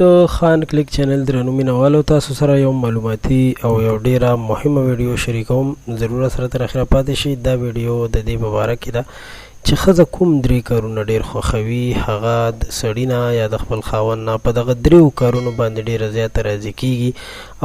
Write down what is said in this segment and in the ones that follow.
د خان کلیک چینل درنو مینوالو تاسو سره یو معلوماتي او یو ډیره مهمه ویډیو شریکوم. ضرورت سره تر اخره پاتې شئ. دا ویډیو د دې په باره کې ده چې ښځه کوم درې کارونه ډیر خوښوي، هغه د سړي نه یا د خپل خاوند نه په دغه دریو کارونو باندې ډیره زیاته راضي کیږي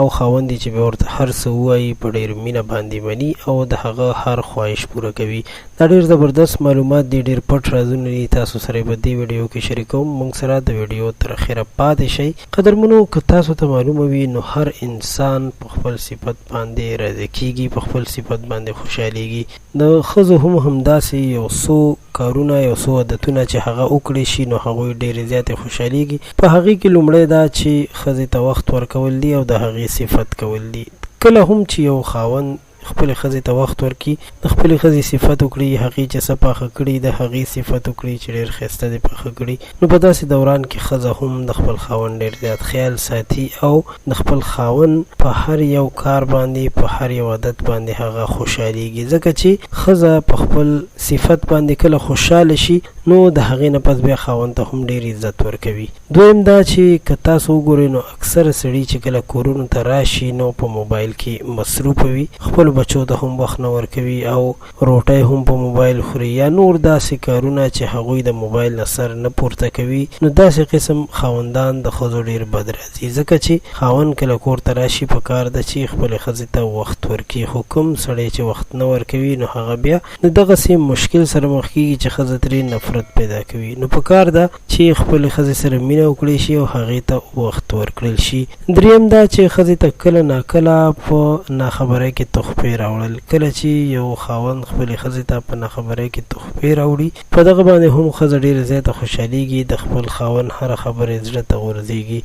او خاوند یې چې بیا ورته هر څه ووایي په ډیر مینه باندې مني او د هغه هر خواهش پوره کوي. دا ډیر زبردست معلومات دي، ډیر پټ رازونه دي، تاسو سره په دې ویډیو کې شریکوم. موږ سره د ویډیو تر اخره پاتې شئ. قدرمنو، که تاسو ته معلومه وي نو هر انسان په خپل صفت باندې راضي کیږي، په خپل صفت باندې خوشحالیږي. د ښځو هم همداسې یو څو کارونه، یو څو عادتونه چې هغه وکړي شي نو هغوی ډېرې زیاتې خوشحالیږي. په هغې کې لومړی دا چې ښځې ته وخت ورکول دي او د هغې صفت کول دي. کله هم چې یو خاوند خپلې ښځې ته وخت ورکړي، د خپلې ښځې صفت وکړي، هغې چې څه پاخه کړي د هغې صفت وکړي چې ډېر ښایسته دې پاخه کړي، نو په داسې دوران کې ښځه هم د خپل خاوند ډېر زیات خیال ساتي او د خپل خاوند په هر یو کار باندې، په هر یو عادت باندې هغه خوشحالیږي. ځکه چې ښځه په خپل صفت باندې کله خوشحاله شي نو د هغې نه پس بیا خاوند ته هم ډېر عزت ورکوي. دویم دا چې که تاسو وګورئ نو اکثره سړي چې کله کورونو ته راشي نو په موبایل کې مصروفه وي، خپلو بچو ته هم وخت نه ورکوي او روټۍ هم په موبایل خوري یا نور داسې کارونه چې هغوی د موبایل نه سر نه پورته کوي. نو داسې قسم خاوندان د ښځو ډېر بد راځي، ځکه چې خاوند کله کور ته راشي په کار ده چې خپلې ښځې ته وخت ورکړي. خو کوم سړی چې وخت نه ورکوي نو هغه بیا د دغسې مشکل سره مخ کېږي چې ښځه ترې نفرت پیدا کوي. نو په کار ده چې خپلې ښځې سره مینه وکړی شي او هغې ته وخت ورکړل شي. دریم دا چې ښځې ته کله ناکله په ناخبرۍ کې تحفې راوړل. کله چې یو خاوند خپلې ښځې ته په ناخبرۍ کې تحفې راوړي، په دغه باندې هم ښځه ډېره زیاته خوشحالیږي، د خپل خاوند هره خبره زړه ته غورځېږي.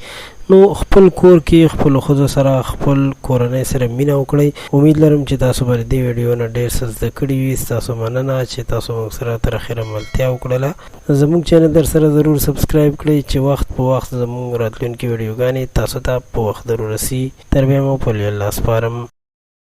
نو خپل کور کې خپلو ښځو سره، خپل کورنۍ سره مینه وکړئ. امید لرم چې تاسو به د دې ویډیو نه ډېر څه زده کړي وي. ستاسو مننه چې تاسو موږ سره تر اخره ملتیا وکړله. زموږ چینل در سره ضرور سبسکرایب کړئ چې وخت په وخت زموږ راتلونکي ویډیوګانې تاسو ته په وخت ضرور رسي. تر بیا مو په الله سپارم.